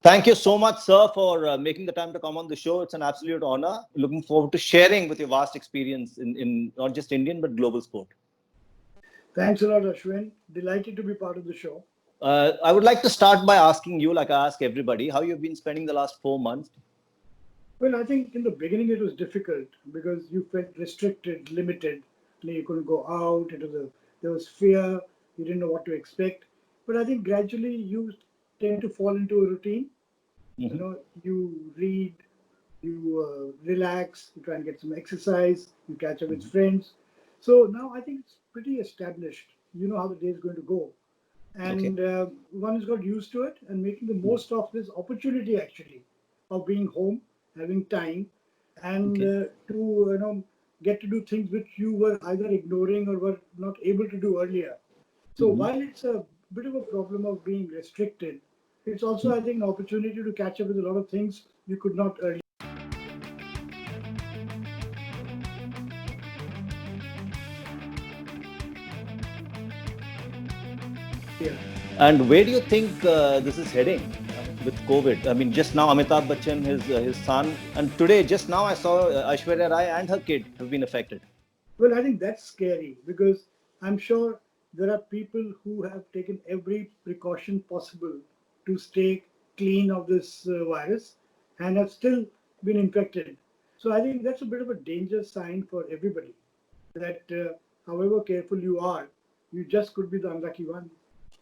Thank you so much, sir, for making the time to come on the show. It's an absolute honor. Looking forward to sharing with your vast experience in not just Indian, but global sport. Thanks a lot, Ashwin. Delighted to be part of the show. I would like to start by asking you, like I ask everybody, how you've been spending the last 4 months. Well, I think in the beginning it was difficult because you felt restricted, limited. You couldn't go out. There was fear. You didn't know what to expect. But I think gradually you tend to fall into a routine. Mm-hmm. You read, you relax, you try and get some exercise, you catch up with friends. So now I think it's pretty established. You know how the day is going to go. Okay. And one has got used to it and making the most of this opportunity actually of being home, having time, and Okay. to get to do things which you were either ignoring or were not able to do earlier. So Mm-hmm. while it's a bit of a problem of being restricted, it's also I think an opportunity to catch up with a lot of things you could not earlier. And where do you think this is heading with COVID? I mean, just now Amitabh Bachchan, his son, and today, just now I saw Aishwarya Rai and her kid have been affected. Well, I think that's scary because I'm sure there are people who have taken every precaution possible to stay clean of this virus and have still been infected. So I think that's a bit of a danger sign for everybody that however careful you are, you just could be the unlucky one.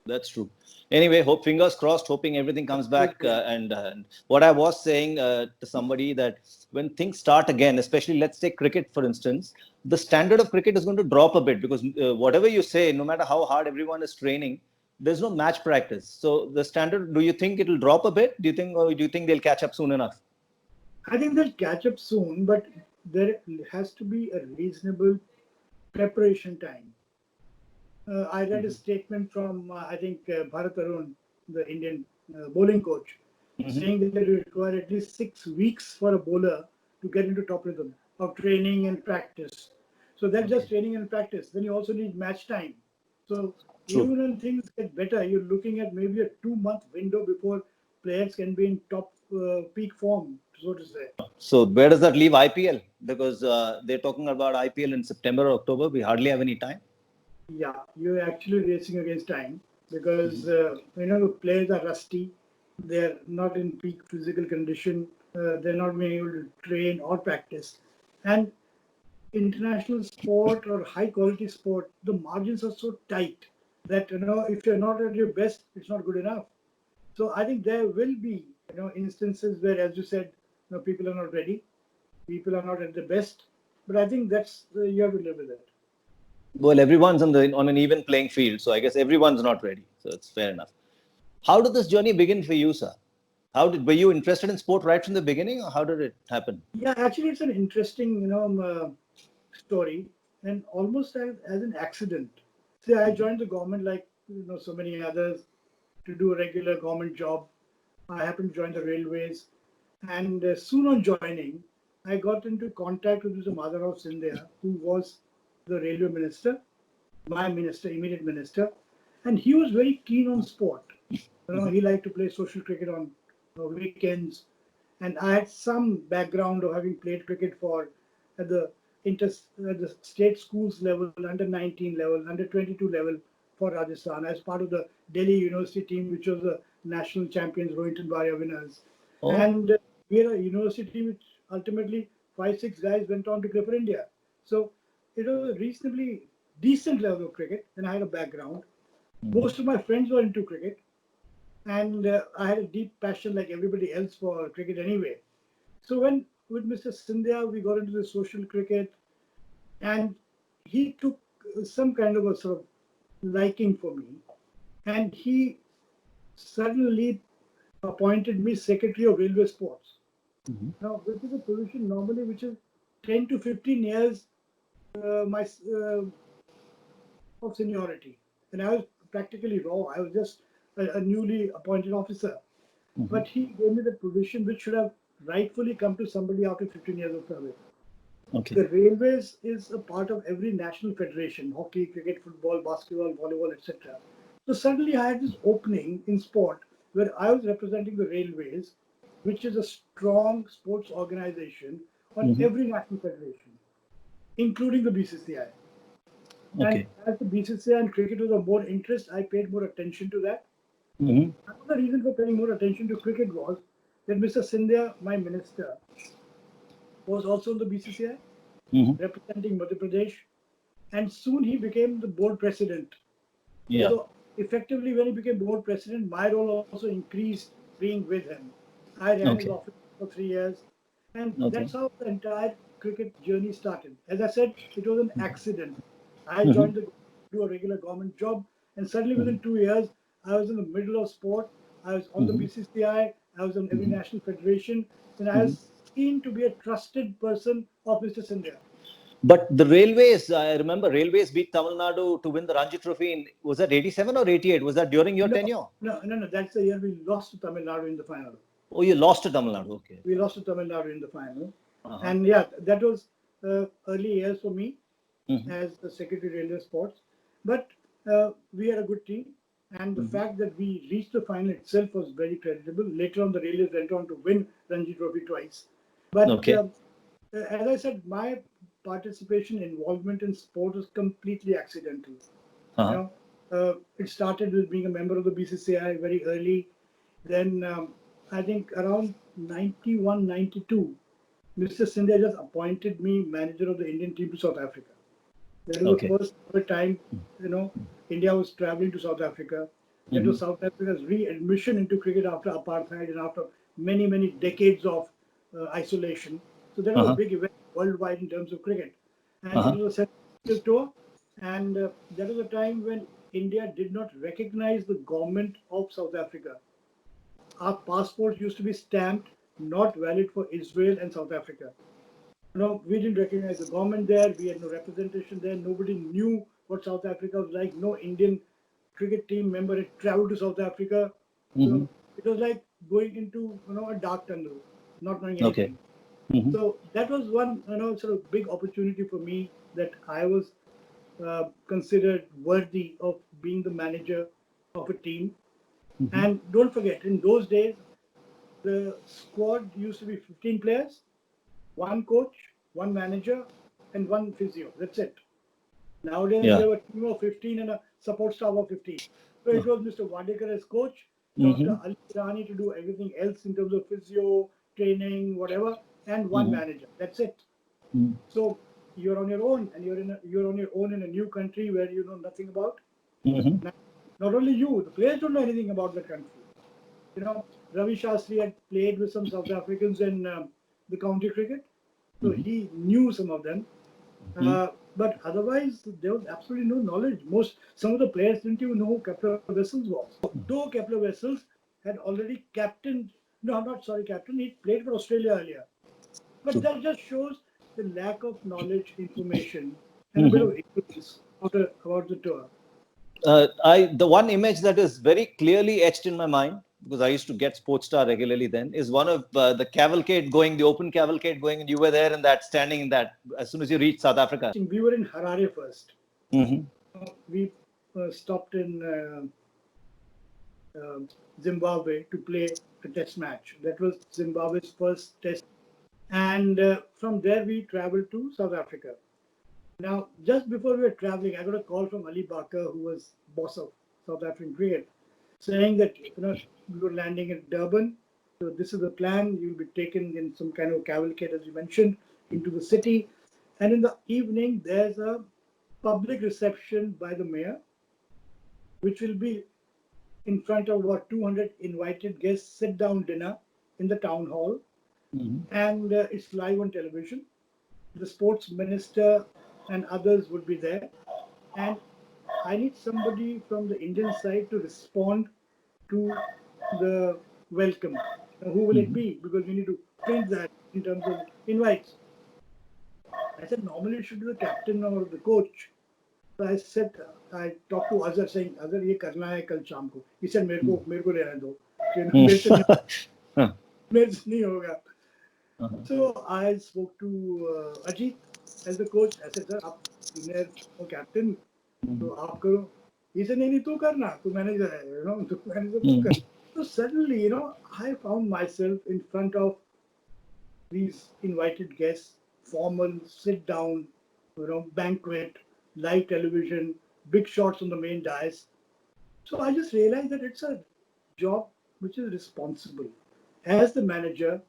That's true. Anyway, hope fingers crossed, hoping everything comes back. Absolutely. And what I was saying to somebody that when things start again, especially let's take cricket for instance, the standard of cricket is going to drop a bit because whatever you say, no matter how hard everyone is training, there's no match practice. So the standard, do you think it'll drop a bit? Do you think, or do you think they'll catch up soon enough? I think they'll catch up soon, but there has to be a reasonable preparation time. I read a Mm-hmm. statement from, I think, Bharat Arun, the Indian bowling coach, Mm-hmm. saying that you require at least 6 weeks for a bowler to get into top rhythm of training and practice. So that's Okay. just training and practice. Then you also need match time. So True. even when things get better, you're looking at maybe a 2 month window before players can be in top peak form, so to say. So where does that leave IPL? Because they're talking about IPL in September or October. We hardly have any time. Yeah, you're actually racing against time because the players are rusty. They're not in peak physical condition. They're not being able to train or practice. And international sport or high quality sport, the margins are so tight that if you're not at your best, it's not good enough. So I think there will be instances where, as you said, people are not ready, people are not at their best. But I think that's you have to live with it. Well, everyone's on an even playing field, so I guess everyone's not ready. So it's fair enough. How did this journey begin for you, sir? Were you interested in sport right from the beginning, or how did it happen? Yeah, actually, it's an interesting, story, and almost as an accident. See, I joined the government like so many others to do a regular government job. I happened to join the railways, and soon on joining, I got into contact with Mr. Mother of India, who was the railway minister, my minister, immediate minister, and he was very keen on sport. He liked to play social cricket on weekends, and I had some background of having played cricket for at the at the state schools level, under 19 level, under 22 level for Rajasthan as part of the Delhi University team, which was the national champions, Rohinton Baria winners. Oh, And we had a university team which ultimately 5, 6 guys went on to play for India. So it was a reasonably decent level of cricket, and I had a background. Most of my friends were into cricket, and I had a deep passion, like everybody else, for cricket anyway. So when with Mr. Scindia, we got into the social cricket, and he took some kind of a sort of liking for me, and he suddenly appointed me Secretary of Railway Sports. Now, this is a position normally which is 10 to 15 years my of seniority, and I was practically raw. I was just a newly appointed officer. But he gave me the position which should have rightfully come to somebody after 15 years of service. okay. The railways is a part of every national federation: hockey, cricket, football, basketball, volleyball, etc. So suddenly I had this opening in sport where I was representing the Railways, which is a strong sports organization on every national federation, including the BCCI. And Okay. as the BCCI and cricket was of more interest, I paid more attention to that. Mm-hmm. Another reason for paying more attention to cricket was that Mr. Sindhya, my minister, was also on the BCCI, Mm-hmm. representing Madhya Pradesh, and soon he became the board president. Yeah. So effectively, when he became board president, my role also increased being with him. I ran his Okay. office for 3 years, and Okay. that's how the entire cricket journey started. As I said, it was an accident. I Mm-hmm. joined the do a regular government job, and suddenly Mm-hmm. within 2 years, I was in the middle of sport. I was on the Mm-hmm. BCCI. I was on every Mm-hmm. national federation, and I Mm-hmm. was seen to be a trusted person of Mr. Sindhya. But the Railways, I remember Railways beat Tamil Nadu to win the Ranji Trophy in, was that 87 or 88? Was that during your No, tenure? no. That's the year we lost to Tamil Nadu in the final. Oh, you lost to Tamil Nadu. Okay. We lost to Tamil Nadu in the final. Uh-huh. And yeah, that was early years for me Mm-hmm. as the Secretary Railway Sports. But we had a good team. And the Mm-hmm. fact that we reached the final itself was very creditable. Later on, the Railways went on to win Ranji Trophy twice. But Okay. as I said, my participation, involvement in sport was completely accidental. You Uh-huh. know, it started with being a member of the BCCI very early. Then I think around 91, 92, Mr. Sindhya just appointed me manager of the Indian team to South Africa. That was the Okay. first ever time, India was traveling to South Africa. That was South Africa's re-admission into cricket after apartheid and after many, many decades of isolation. So that was a Uh-huh. big event worldwide in terms of cricket. And it Uh-huh. was a central tour. And that was a time when India did not recognize the government of South Africa. Our passports used to be stamped not valid for Israel and South Africa. We didn't recognize the government there. We had no representation there. Nobody knew what South Africa was like. No Indian cricket team member had traveled to South Africa. Mm-hmm. So it was like going into a dark tunnel, not knowing Okay. anything. Mm-hmm. So that was one sort of big opportunity for me that I was considered worthy of being the manager of a team. Mm-hmm. And don't forget, in those days, the squad used to be 15 players, one coach, one manager, and one physio. That's it. Nowadays, we Yeah. have a team of 15 and a support staff of 15. So it was Mr. Wadekar as coach, Mm-hmm. Dr. Ali Irani to do everything else in terms of physio, training, whatever, and one Mm-hmm. manager. That's it. Mm-hmm. So you're on your own, and you're on your own in a new country where you know nothing about. Mm-hmm. Not only you, the players don't know anything about the country. Ravi Shastri had played with some South Africans in the county cricket, so he knew some of them. But otherwise, there was absolutely no knowledge. Some of the players didn't even know who Kepler Wessels was. Though Kepler Wessels had already captained, no, I'm not sorry, captain, he played for Australia earlier. But that just shows the lack of knowledge, information, and a bit of ignorance about the tour. The one image that is very clearly etched in my mind, because I used to get Sports Star regularly then, is one of the cavalcade going, the open cavalcade going, and you were there in that, standing in that, as soon as you reached South Africa. We were in Harare first. Mm-hmm. We stopped in Zimbabwe to play a test match. That was Zimbabwe's first test. And from there, we traveled to South Africa. Now, just before we were traveling, I got a call from Ali Bakar, who was boss of South African cricket, saying that we were landing in Durban. So this is the plan. You'll be taken in some kind of cavalcade, as you mentioned, into the city. And in the evening, there's a public reception by the mayor, which will be in front of about 200 invited guests, sit-down dinner in the town hall. And it's live on television. The sports minister and others would be there. And I need somebody from the Indian side to respond to the welcome. Now, who will it be? Because we need to print that in terms of invites. I said, normally it should be the captain or the coach. So I said, I talked to Azhar saying, Azhar, ये करना है कल शाम को. He said, मेरे को रहने दो. मेरे से नहीं होगा. So I spoke to Ajit as the coach. I said, sir, आप senior हो captain, तो आप करो. He said, नहीं तू करना, तू manager है, तू manager तू कर. So suddenly, I found myself in front of these invited guests, formal, sit down, banquet, live television, big shots on the main dais. So I just realized that it's a job which is responsible. As the manager,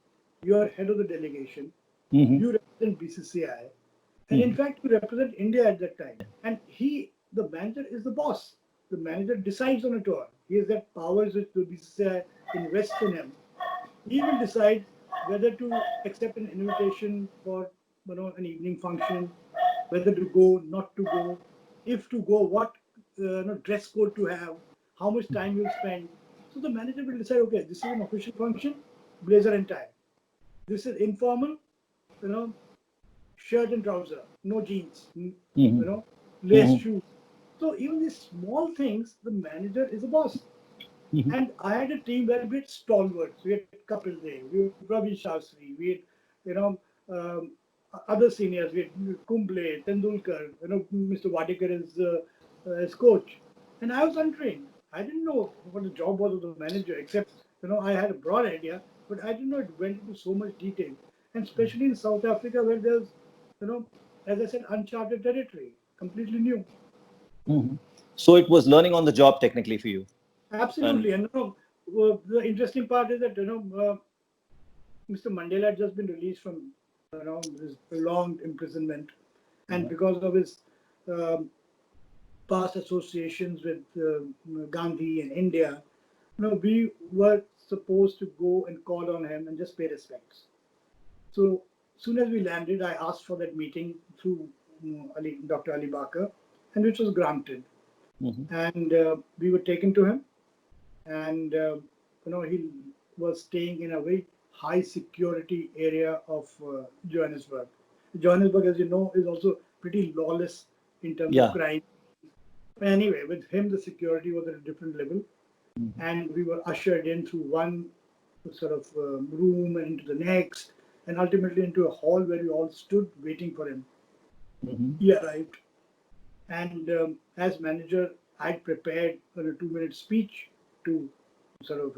you are head of the delegation, Mm-hmm. you represent BCCI, and in Mm-hmm. fact, you represent India at that time. And the manager, is the boss. The manager decides on a tour. He has that powers which the BCCI invests in him. He will decide whether to accept an invitation for an evening function, whether to go, not to go, if to go, what dress code to have, how much time you'll spend. So the manager will decide, okay, this is an official function, blazer and tie. This is informal, you know, shirt and trouser, no jeans, Mm-hmm. lace Mm-hmm. shoes. So even these small things, the manager is a boss. Mm-hmm. And I had a team where we had stalwarts. We had Kapil Dev, we had Ravi Shastri, we had, you know, um, other seniors. We had Kumble, Tendulkar, Mr. Wadekar as coach. And I was untrained. I didn't know what the job was of the manager, except, I had a broad idea, but I didn't know it went into so much detail. And especially in South Africa, where there's, you know, as I said, uncharted territory, completely new. Mm-hmm. So it was learning on the job technically for you. And Absolutely. And the interesting part is that Mr. Mandela had just been released from his prolonged imprisonment, and because of his um, past associations with Gandhi and India, we were supposed to go and call on him and just pay respects. So soon as we landed, I asked for that meeting through Dr. Ali Bakar, and which was granted. mm-hmm. And we were taken to him, and he was staying in a very high security area of Johannesburg. Johannesburg, as you know, is also pretty lawless in terms of Yeah. crime. Anyway, with him, the security was at a different level, Mm-hmm. and we were ushered in through one sort of room and into the next, and ultimately into a hall where we all stood waiting for him. Mm-hmm. He arrived, and as manager, I'd prepared a 2-minute speech to sort of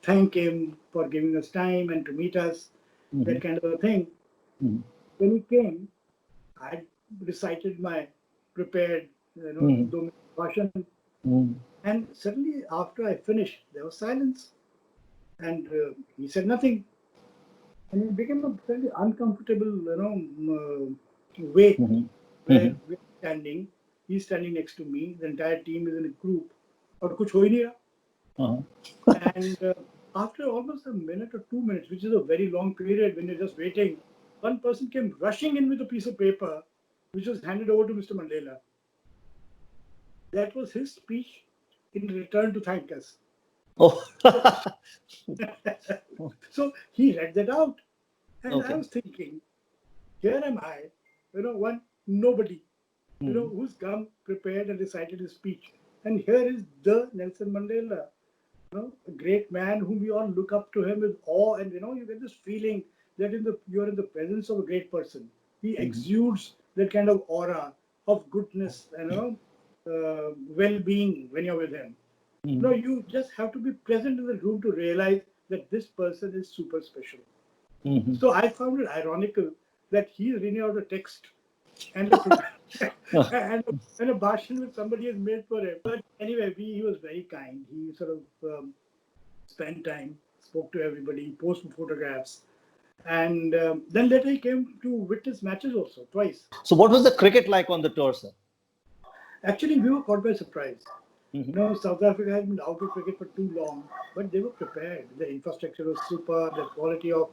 thank him for giving us time and to meet us, Mm-hmm. that kind of a thing. Mm-hmm. When he came, I recited my prepared 2-minute bhashan, Mm-hmm. and suddenly after I finished, there was silence, and he said nothing, and it became a very uncomfortable wait Mm-hmm. where Mm-hmm. we're standing. He's standing next to me. The entire team is in a group. और कुछ हो ही नहीं रहा. Uh-huh. And after almost a minute or 2 minutes, which is a very long period when you're just waiting, one person came rushing in with a piece of paper, which was handed over to Mr. Mandela. That was his speech in return to thank us. Oh. So he read that out. And I Okay. was thinking, here am I, one nobody, Mm-hmm. who's come prepared and recited his speech. And here is the Nelson Mandela, a great man whom we all look up to him with awe, and you get this feeling that you're in the presence of a great person. He Mm-hmm. exudes that kind of aura of goodness and well-being when you're with him. Mm-hmm. You just have to be present in the room to realize that this person is super special. Mm-hmm. So I found it ironical that he's reading out a text and a and a bhashan which somebody has made for him. But anyway, he was very kind. He sort of spent time, spoke to everybody, posted photographs, and then later he came to witness matches also twice. So what was the cricket like on the tour, sir? Actually, we were caught by surprise. Mm-hmm. South Africa had been out of cricket for too long, but they were prepared. The infrastructure was super. The quality of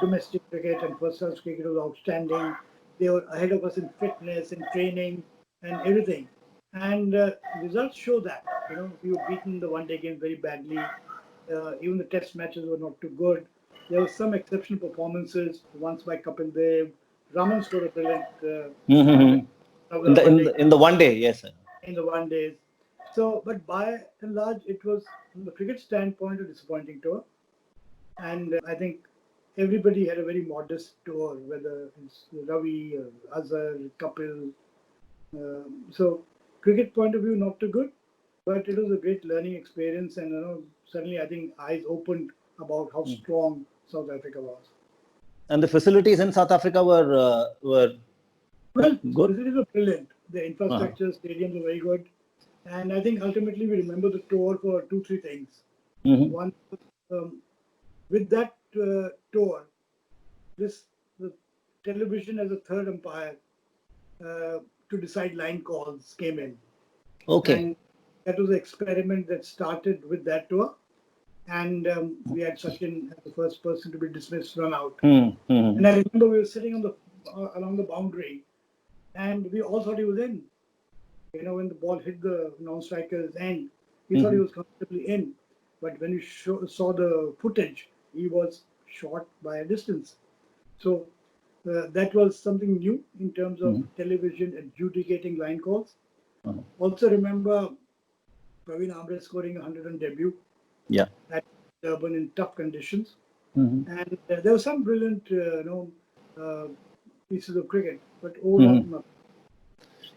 domestic cricket and first-class cricket was outstanding. They were ahead of us in fitness, in training, and everything. And results show that. We were beaten the one-day game very badly. Even the test matches were not too good. There were some exceptional performances, once by Kapil Dev. Raman scored a brilliant Mm-hmm. In the one-day in the one day, yes, sir. in the one days. So, but by and large, it was from the cricket standpoint a disappointing tour. And I think everybody had a very modest tour, whether it's Ravi or Azhar, Kapil. So, cricket point of view, not too good, but it was a great learning experience and suddenly I think eyes opened about how strong South Africa was. And the facilities in South Africa were Well, good. facilities were brilliant. The infrastructure, stadiums were very good. And I think ultimately we remember the tour for 2-3 things. Mm-hmm. One, with that tour, the television as a third umpire to decide line calls came in. Okay. And that was an experiment that started with that tour. And we had Sachin as the first person to be dismissed, run out. Mm-hmm. And I remember we were sitting on along the boundary, and we all thought he was in. You know, when the ball hit the non-striker's end, we thought he was comfortably in. But when we saw the footage, he was short by a distance. So that was something new in terms of television adjudicating line calls. Also remember Praveen Amrit scoring 100 on debut. Yeah. At Durban in tough conditions. And there were some brilliant, pieces of cricket, but overall, not.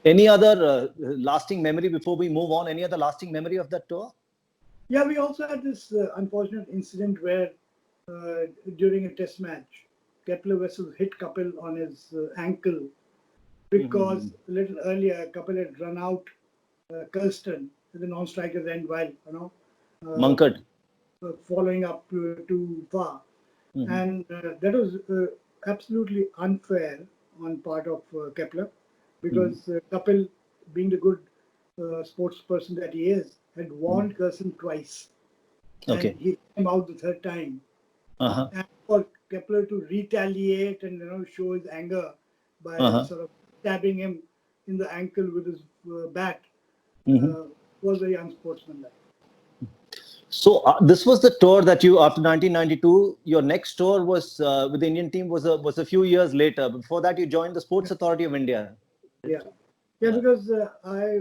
Any other lasting memory before we move on? Any other lasting memory of that tour? Yeah, we also had this unfortunate incident where during a test match, Kepler Wessels hit Kapil on his ankle because a little earlier Kapil had run out Kirsten at the non-striker's end while Munkard. Following up too far. And that was absolutely unfair on part of Kepler because Kapil, being the good sports person that he is, had warned Gerson twice. Okay. And he came out the third time. And for Kepler to retaliate and show his anger by sort of stabbing him in the ankle with his bat was very unsportsmanlike. So this was the tour that you, after 1992, your next tour was with the Indian team was a few years later. Before that, you joined the Sports Authority of India. Yeah, because I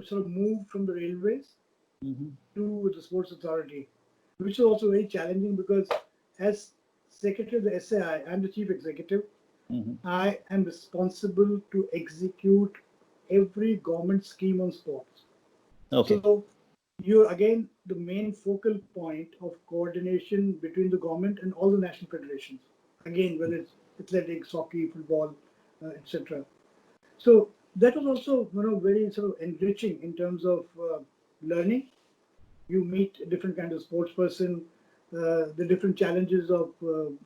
sort of moved from the railways to the Sports Authority, which is also very challenging because as Secretary of the SAI, I'm the Chief Executive. I am responsible to execute every government scheme on sports. Okay. So you're again the main focal point of coordination between the government and all the national federations. Again, whether it's athletics, hockey, football, etc. So that was also very sort of enriching in terms of learning. You meet different kinds of sports person, the different challenges of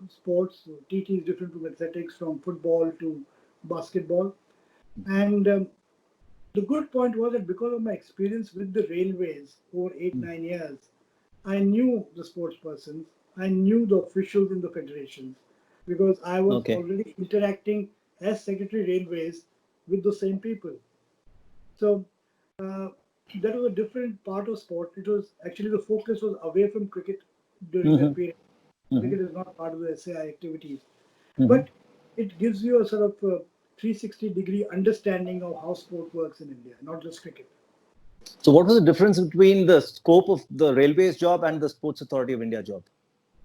sports. TT is different from athletics, from football to basketball. And the good point was that because of my experience with the railways over 8-9 years, I knew the sports persons, I knew the officials in the federations, because I was already interacting as Secretary Railways with the same people. So that was a different part of sport. It was actually the focus was away from cricket during that period. Cricket is not part of the SAI activities. But it gives you a sort of 360-degree understanding of how sport works in India, not just cricket. So what was the difference between the scope of the railways job and the Sports Authority of India job?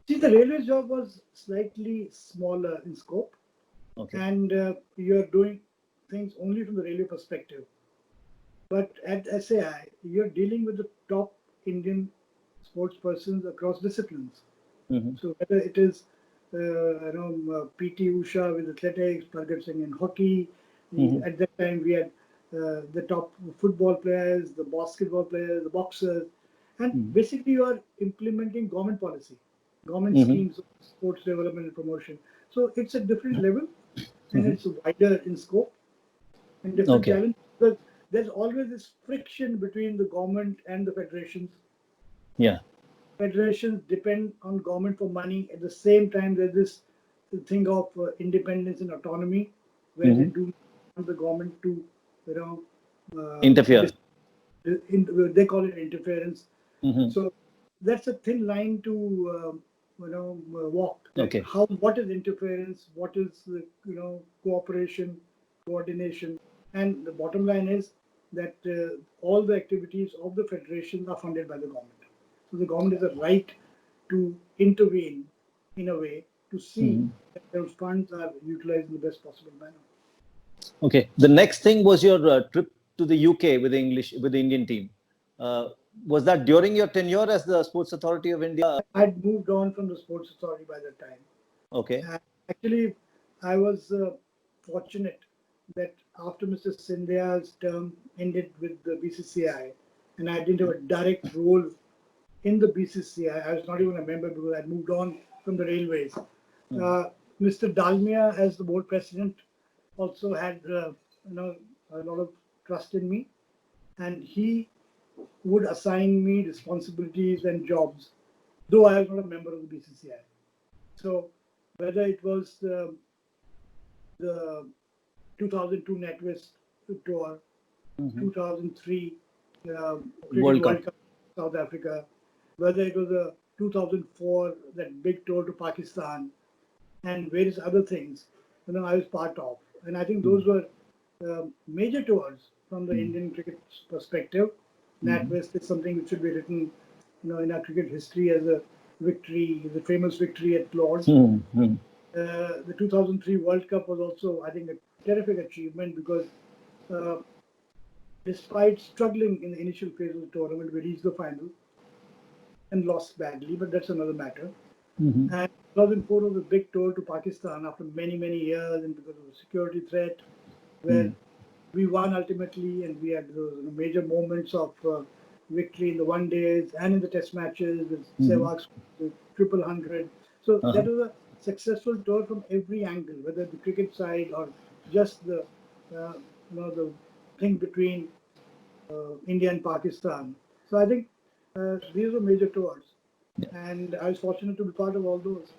See, the railways job was slightly smaller in scope. And you're doing things only from the railway perspective. But at SAI, you're dealing with the top Indian sports persons across disciplines. So whether it is PT Usha with athletics, Pragat Singh in hockey. At that time, we had the top football players, the basketball players, the boxers. And basically, you are implementing government policy, government schemes of sports development and promotion. So it's a different level and it's wider in scope and different challenge. Because there's always this friction between the government and the federations. Yeah. Federations depend on government for money. At the same time, there's this thing of independence and autonomy, where they do want the government to, interfere. They call it interference. So that's a thin line to, walk. What is interference? What is cooperation, coordination? And the bottom line is that all the activities of the federation are funded by the government. So the government has a right to intervene in a way to see that those funds are utilized in the best possible manner. Okay. The next thing was your trip to the UK with the Indian team. Was that during your tenure as the Sports Authority of India? I'd moved on from the Sports Authority by that time. Okay. Actually, I was fortunate that after Mr. Scindia's term ended with the BCCI, and I didn't have a direct role in the BCCI. I was not even a member because I'd moved on from the railways. Mr. Dalmia, as the board president, also had a lot of trust in me, and he would assign me responsibilities and jobs, though I was not a member of the BCCI. So whether it was the 2002 NatWest Tour, 2003 World Cup South Africa, whether it was the 2004 that big tour to Pakistan, and various other things, I was part of. And I think those were major tours from the Indian cricket perspective. NatWest is something which should be written, in our cricket history as a victory, the famous victory at Lord's. The 2003 World Cup was also, I think, a terrific achievement because despite struggling in the initial phase of the tournament, we reached the final and lost badly, but that's another matter. And 2004 was a big tour to Pakistan after many, many years, and because of the security threat, where we won ultimately, and we had those major moments of victory in the one days and in the test matches with Sehwag's triple hundred. So that was a successful tour from every angle, whether the cricket side or just the the thing between India and Pakistan. So I think these were major tours, and I was fortunate to be part of all those.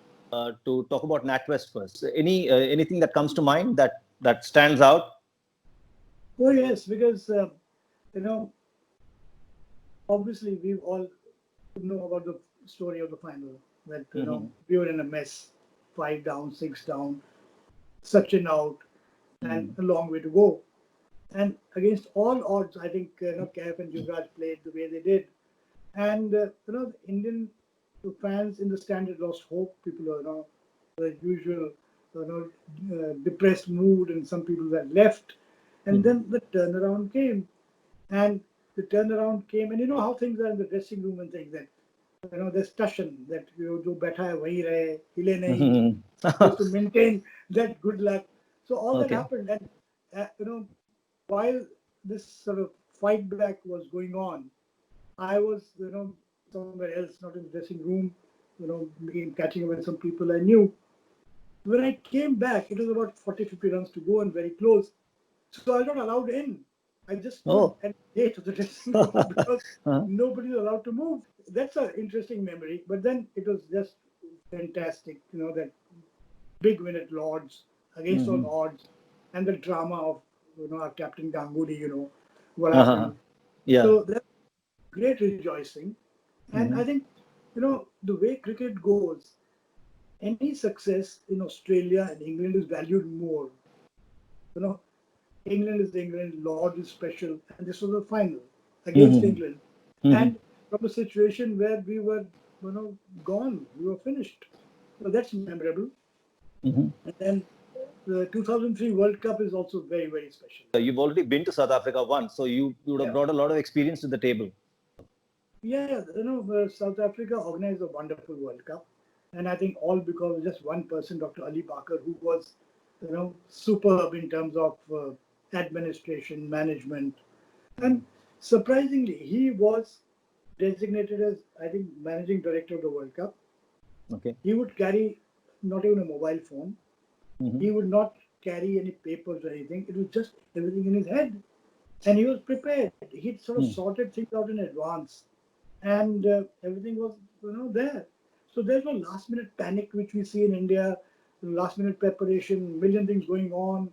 To talk about NatWest first, anything that comes to mind that stands out? Oh yes, because obviously we all know about the story of the final. That we were in a mess, 5 down, 6 down, Sachin out, and a long way to go. And against all odds, I think Kaif and Yuvraj played the way they did. And the Indian fans in the stand had lost hope. People are the usual depressed mood, and some people had left. And then the turnaround came, and you know how things are in the dressing room and things, that there's Tashan, that jo baitha hai wahi rahe, hile nahi, just to maintain that good luck. So all that happened, and while this sort of fight back was going on, I was somewhere else, not in the dressing room, catching up with some people I knew. When I came back, it was about 40-50 runs to go and very close. So I was not allowed in. I just stood at the gate of the dressing room because nobody was allowed to move. That's an interesting memory. But then it was just fantastic, that big win at Lord's against all odds, and the drama of our captain Ganguly, what happened. Yeah. So that's great rejoicing. And I think, the way cricket goes, any success in Australia and England is valued more. England is England, Lord's is special, and this was the final against England. And from a situation where we were, gone, we were finished. So that's memorable. And then the 2003 World Cup is also very, very special. You've already been to South Africa once, so you would have brought a lot of experience to the table. Yeah, South Africa organized a wonderful World Cup. And I think all because of just one person, Dr. Ali Bakar, who was, superb in terms of administration, management. And surprisingly, he was designated as, I think, managing director of the World Cup. Okay. He would carry not even a mobile phone. He would not carry any papers or anything. It was just everything in his head. And he was prepared. He'd sort of sorted things out in advance. And everything was, there. So there's no last minute panic which we see in India, last minute preparation, million things going on,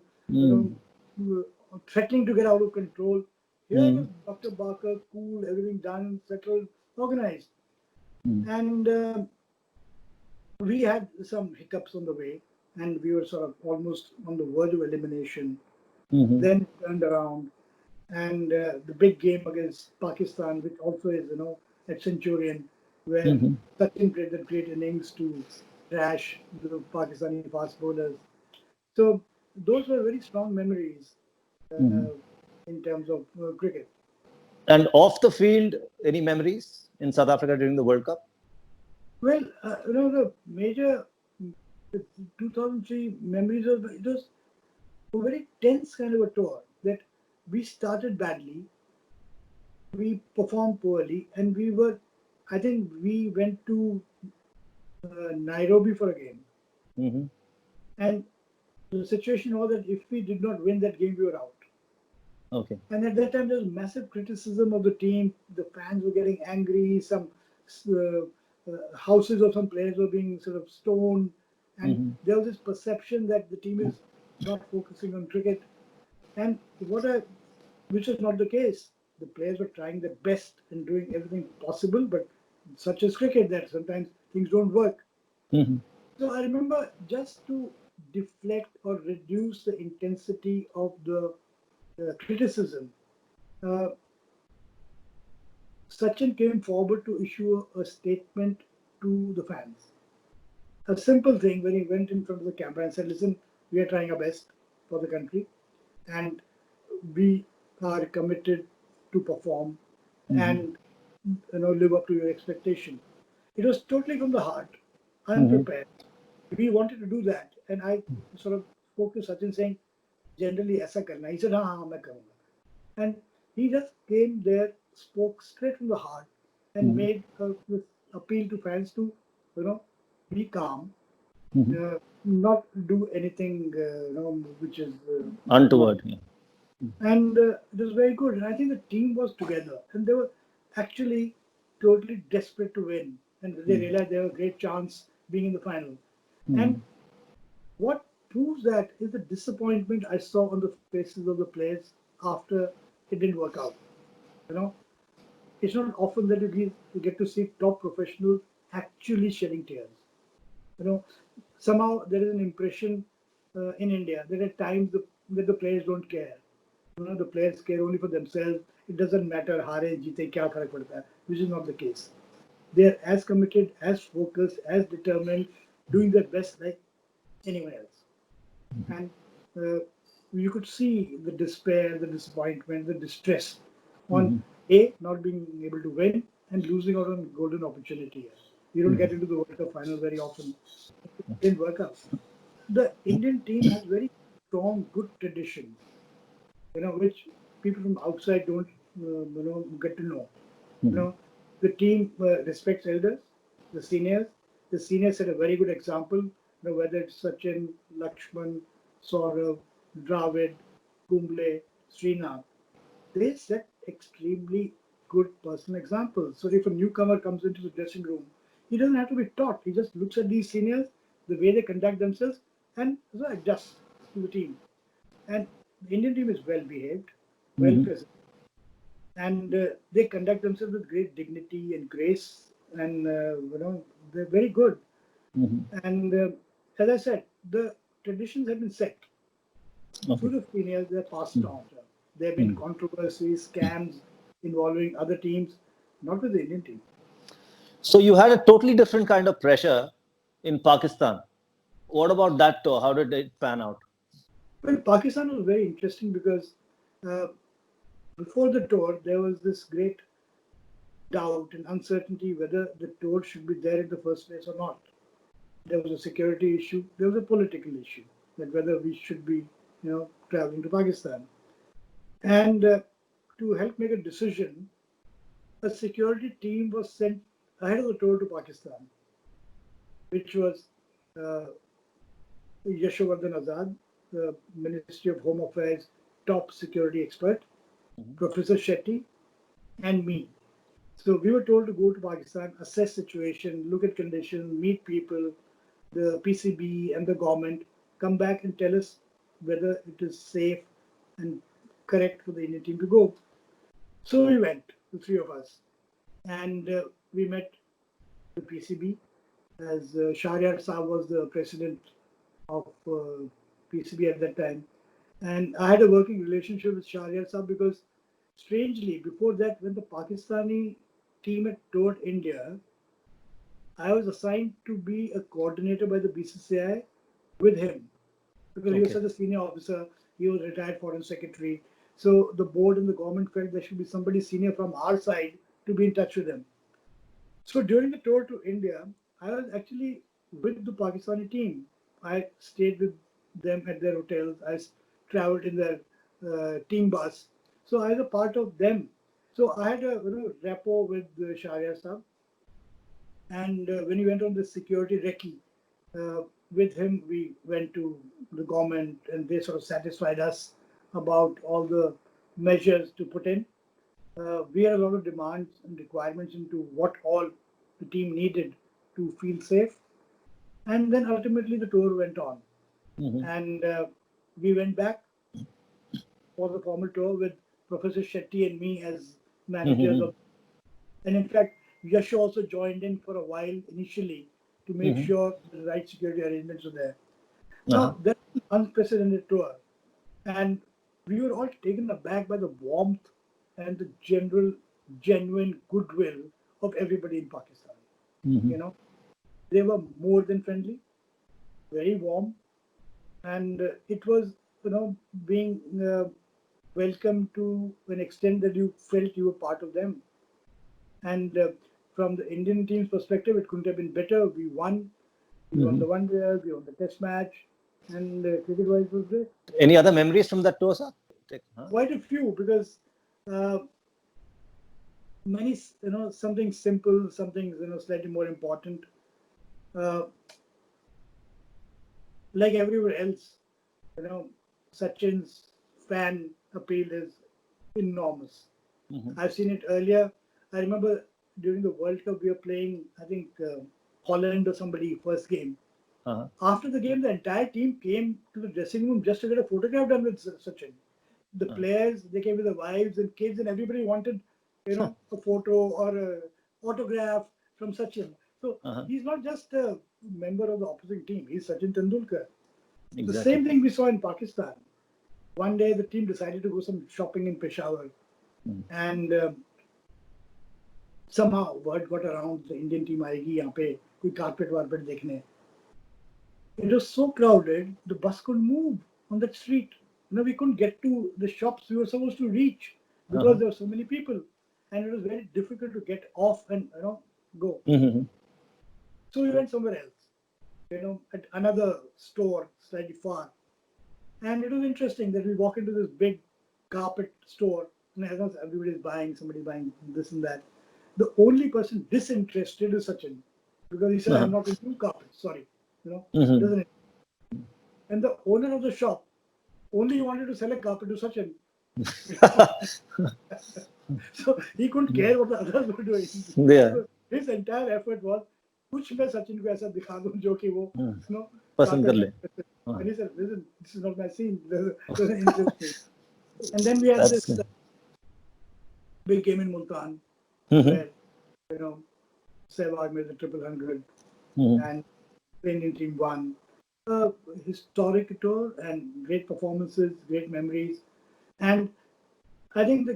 threatening to get out of control. Here was Dr. Barker, cool, everything done, settled, organized. And we had some hiccups on the way, and we were sort of almost on the verge of elimination. Then turned around, and the big game against Pakistan, which also is, at Centurion, where Sachin played that great innings to trash the Pakistani fast bowlers. So those were very strong memories in terms of cricket. And off the field, any memories in South Africa during the World Cup? Well, the major 2003 memories of it was a very tense kind of a tour that we started badly, we performed poorly, and I think we went to Nairobi for a game. Mm-hmm. And the situation was that if we did not win that game, we were out. Okay. And at that time, there was massive criticism of the team. The fans were getting angry. Some houses of some players were being sort of stoned. And there was this perception that the team is not focusing on cricket. And which was not the case. The players were trying their best and doing everything possible, but such as cricket, that sometimes things don't work. Mm-hmm. So I remember, just to deflect or reduce the intensity of the criticism, Sachin came forward to issue a statement to the fans. A simple thing, when he went in front of the camera and said, "Listen, we are trying our best for the country, and we are committed to perform and live up to your expectation." It was totally from the heart, unprepared. We wanted to do that, and I sort of spoke to Sachin saying, "Generally, aisa karna." He said, "हाँ, मैं करूँगा." And he just came there, spoke straight from the heart, and made this appeal to fans to, be calm, not do anything, which is Untoward. Yeah. and it was very good. And I think the team was together, and they were actually totally desperate to win, and they realized they have a great chance being in the final. And what proves that is the disappointment I saw on the faces of the players after it didn't work out. It's not often that you get to see top professionals actually shedding tears. Somehow there is an impression in India that at times that the players don't care. The players care only for themselves. It doesn't matter हारे जीते क्या फर्क पड़ता है, which is not the case. They are as committed, as focused, as determined, doing their best like anyone else. And you could see the despair, the disappointment, the distress on not being able to win and losing out on golden opportunity. You don't get into the World Cup final very often. It didn't work out. The Indian team has very strong, good traditions, which people from outside don't, get to know. The team respects elders, the seniors. The seniors set a very good example. Whether it's Sachin, Lakshman, Saurav, Dravid, Kumble, Srinath, they set extremely good personal examples. So if a newcomer comes into the dressing room, he doesn't have to be taught. He just looks at these seniors, the way they conduct themselves, and adjusts to the team. And the Indian team is well behaved, well presented, and they conduct themselves with great dignity and grace, and they're very good. And as I said, the traditions have been set through the seniors. They're passed on. There have been controversies, scams involving other teams, not with the Indian team. So you had a totally different kind of pressure in Pakistan. What about that tour? How did it pan out? Well, Pakistan was very interesting because before the tour, there was this great doubt and uncertainty whether the tour should be there in the first place or not. There was a security issue. There was a political issue that whether we should be, traveling to Pakistan. And to help make a decision, a security team was sent ahead of the tour to Pakistan, which was Yashovardhan Azad, the Ministry of Home Affairs top security expert, Professor Shetty, and me. So we were told to go to Pakistan, assess situation, look at conditions, meet people, the PCB and the government, come back and tell us whether it is safe and correct for the Indian team to go. So we went, the three of us, and we met the PCB, as Shahryar Saab was the president of PCB at that time. And I had a working relationship with Shahryar Saab because, strangely, before that, when the Pakistani team had toured India, I was assigned to be a coordinator by the BCCI with him because he was such a senior officer. He was retired foreign secretary. So the board and the government felt there should be somebody senior from our side to be in touch with them. So during the tour to India, I was actually with the Pakistani team. I stayed with them at their hotels. I traveled in their team bus. So I was a part of them. So I had a rapport with Shahriar Sahab. And when he went on the security recce, with him we went to the government and they sort of satisfied us about all the measures to put in. We had a lot of demands and requirements into what all the team needed to feel safe. And then ultimately the tour went on. And we went back for the formal tour with Professor Shetty and me as managers of. And in fact, Yash also joined in for a while initially to make sure the right security arrangements were there. Now, that's an unprecedented tour. And we were all taken aback by the warmth and the general, genuine goodwill of everybody in Pakistan. You know, they were more than friendly, very warm. And it was, being welcomed to an extent that you felt you were part of them. And from the Indian team's perspective, it couldn't have been better. We won. We won the one day, we won the test match, and cricket-wise it was great. Any other memories from that tour, sir? Quite a few, because many, something simple, something slightly more important. Like everywhere else, Sachin's fan appeal is enormous. I've seen it earlier. I remember during the World Cup, we were playing, I think, Holland or somebody, first game. After the game, the entire team came to the dressing room just to get a photograph done with Sachin. The players, they came with their wives and kids, and everybody wanted, a photo or an autograph from Sachin. So he's not just a member of the opposing team. He's Sachin Tendulkar. Exactly. The same thing we saw in Pakistan. One day, the team decided to go some shopping in Peshawar. And somehow word got around the Indian team आएगी यहाँ पे कोई carpet वार्पेट देखने. It was so crowded, the bus couldn't move on that street. We couldn't get to the shops we were supposed to reach because there were so many people, and it was very difficult to get off and go. So we went somewhere else, at another store slightly far, and it was interesting that we walk into this big carpet store, and as everybody's buying, somebody's buying this and that. The only person disinterested is Sachin, because he said, "I'm not into carpets, sorry." Doesn't it? And the owner of the shop only wanted to sell a carpet to Sachin. So he couldn't care what the others were doing. So his entire effort was, कुछ मैं सचिन को ऐसा दिखा दूं जो कि वो पसंद कर ले. And he said, "Listen, this is not my scene. Doesn't interest me." And then we had this big game in Multan, where Sehwag made the 100, and the Indian team won. Historic tour and great performances, great memories. And I think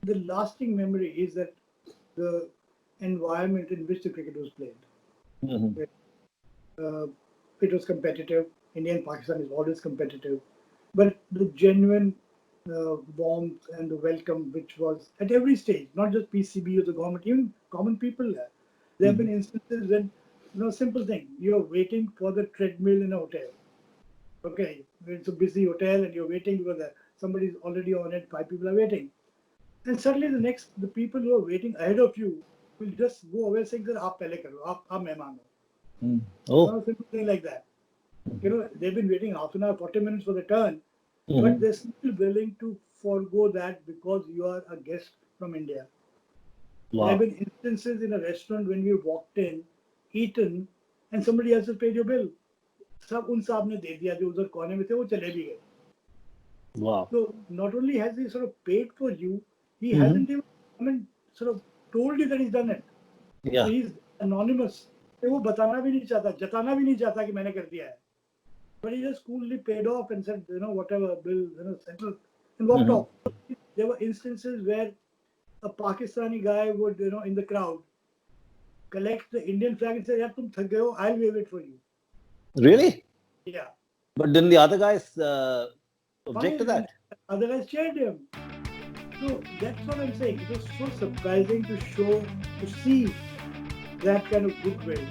the lasting memory is that the environment in which the cricket was played. It was competitive. India and Pakistan is always competitive. But the genuine warmth and the welcome, which was at every stage, not just PCB or the government, even common people there. There have been instances when, simple thing, you're waiting for the treadmill in a hotel. Okay, it's a busy hotel and you're waiting because somebody's already on it, 5 people are waiting. And suddenly the people who are waiting ahead of you will just go away saying, "Sir, aap pehle karo, aap mehman ho." Simple thing like that. They've been waiting half an hour, 40 minutes for the turn, but they're still willing to forego that because you are a guest from India. Wow. There have been instances in a restaurant when we walked in, eaten, and somebody else has paid your bill. सब उन साहब ने दे दिया जो उधर कोने में थे, वो चले भी गए. Wow. So not only has he sort of paid for you, he hasn't even sort of told you that he's done it. Yeah. So he's anonymous. वो बताना भी नहीं चाहता, जताना भी नहीं चाहता कि मैंने कर दिया है. But he just coolly paid off and said, whatever bill, settled, and walked off. There were instances where a Pakistani guy would, in the crowd, collect the Indian flag and say, "Yeah, tum thak gaye ho, I'll wave it for you." Really? Yeah. But didn't the other guys object to that? Other guys cheered him. So that's what I'm saying. It was so surprising to see that kind of goodwill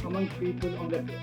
among people on that day.